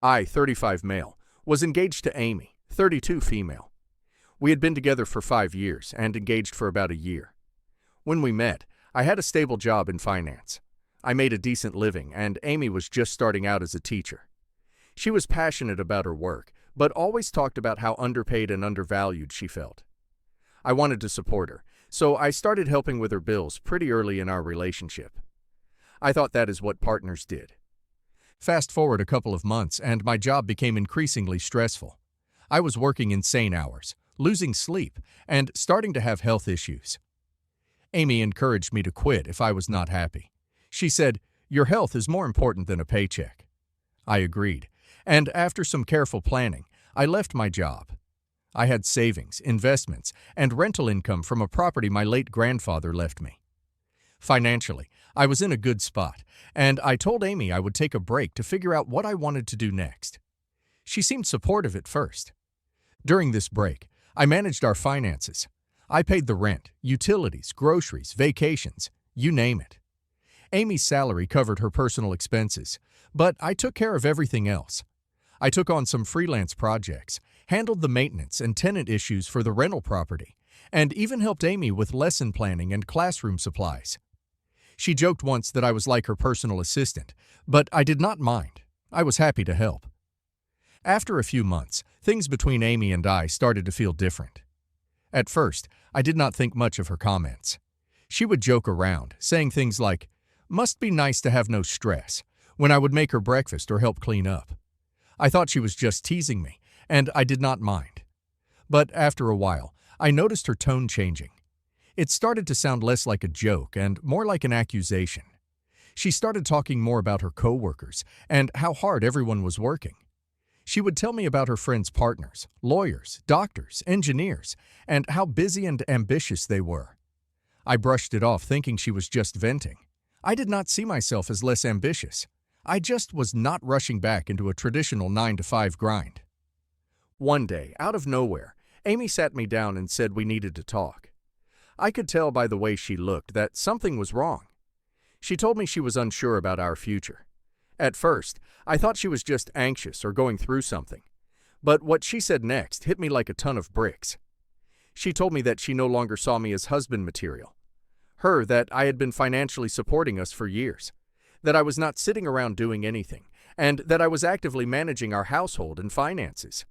I, 35 male, was engaged to Amy, 32 female. We had been together for 5 years and engaged for about a year. When we met, I had a stable job in finance. I made a decent living, and Amy was just starting out as a teacher. She was passionate about her work, but always talked about how underpaid and undervalued she felt. I wanted to support her, so I started helping with her bills pretty early in our relationship. I thought that is what partners did. Fast forward a couple of months, and my job became increasingly stressful. I was working insane hours, losing sleep, and starting to have health issues. Amy encouraged me to quit if I was not happy. She said, "Your health is more important than a paycheck." I agreed, and after some careful planning, I left my job. I had savings, investments, and rental income from a property my late grandfather left me. Financially, I was in a good spot, and I told Amy I would take a break to figure out what I wanted to do next. She seemed supportive at first. During this break, I managed our finances. I paid the rent, utilities, groceries, vacations, you name it. Amy's salary covered her personal expenses, but I took care of everything else. I took on some freelance projects, handled the maintenance and tenant issues for the rental property, and even helped Amy with lesson planning and classroom supplies. She joked once that I was like her personal assistant, but I did not mind. I was happy to help. After a few months, things between Amy and I started to feel different. At first, I did not think much of her comments. She would joke around, saying things like, "Must be nice to have no stress," when I would make her breakfast or help clean up. I thought she was just teasing me, and I did not mind. But after a while, I noticed her tone changing. It started to sound less like a joke and more like an accusation. She started talking more about her coworkers and how hard everyone was working. She would tell me about her friends' partners, lawyers, doctors, engineers, and how busy and ambitious they were. I brushed it off thinking she was just venting. I did not see myself as less ambitious. I just was not rushing back into a traditional 9-to-5 grind. One day, out of nowhere, Amy sat me down and said we needed to talk. I could tell by the way she looked that something was wrong. She told me she was unsure about our future. At first, I thought she was just anxious or going through something. But what she said next hit me like a ton of bricks. She told me that she no longer saw me as husband material. That I had been financially supporting us for years. That I was not sitting around doing anything, and that I was actively managing our household and finances.